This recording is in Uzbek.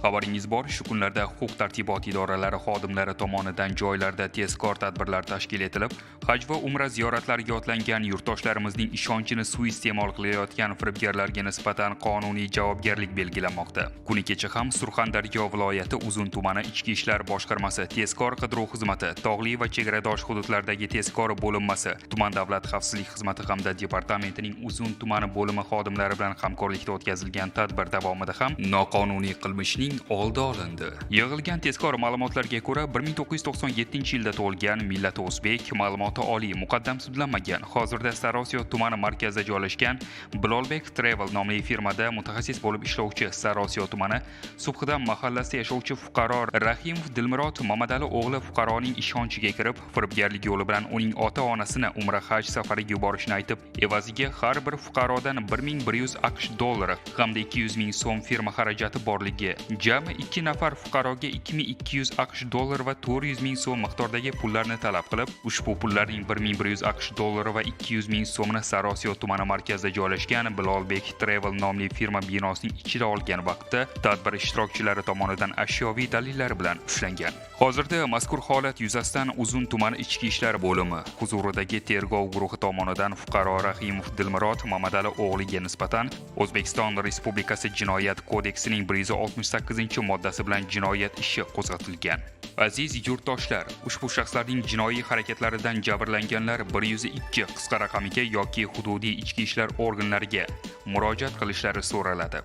Xabaringiz bor, shu kunlarda huquq-tartibot idoralari xodimlari tomonidan joylarda tezkor tadbirlar tashkil etilib, haj va umra ziyoratlariga otlangan yurtdoshlarimizning ishonchini suiiste'mol qilayotgan firibgarlarga nisbatan qonuniy javobgarlik belgilanmoqda. Kuni kecha ham Surxondaryo viloyati Uzun tumani Ichki ishlar boshqarmasi tezkor qidiruv xizmati, tog'li va chegaradosh hududlardagi tezkor bo'linmasi, tuman davlat xavfsizlik xizmati hamda departamentining Uzun tumani bo'limi xodimlari bilan hamkorlikda o'tkazilgan tadbir davomida ham noqonuniy qilmishning oldi olindi. Yig'ilgan tezkor ma'lumotlarga ko'ra, 1997-yilda tug'ilgan, millati o'zbek, ma'lumoti oliy, muqaddam sudlanmagan, hozirda Sariosiyo tumani markazida joylashgan Bilolbek Travel nomli firmada mutaxassis bo'lib ishlovchi Sariosiyo tumani Subhidam mahallasida yashovchi fuqaro Rahimov Dilmurod Mamadali o'g'li fuqaroning ishonchiga kirib, firibgarlik yo'li bilan uning ota-onasini umra haj safariga yuborishni aytib, evaziga har bir fuqarodan 1100 AQSh dollari hamda 200 ming so'm firma xarajati borligi, jami 2 nafar fuqaroga 2200 AQSh dollar va 400 ming so'm miqdordagi pullarni talab qilib, ushbu pullarning 1100 AQSh dollari va 200 ming so'mni Sariosiyo tumani markazida joylashgan Bilolbek Travel nomli firma binosining ichida olgan vaqtda tadbir ishtirokchilari tomonidan ashyoviy dalillar bilan ushlangan. Hozirda mazkur holat yuzasidan Uzun tumani Ichki ishlar bo'limi huzuridagi tergov guruhi tomonidan fuqaro Rahimov Dilmurod Mamadali o'g'liga nisbatan O'zbekiston Respublikasi Jinoyat kodeksining 168-moddasi bilan jinoyat ishi qo'zg'atilgan. Aziz yurtdoshlar, ushbu shaxslarning jinoiy harakatlaridan jabrlanganlar 102 qisqa raqamiga yoki hududiy ichki ishlar organlariga murojaat qilishlari so'raladi.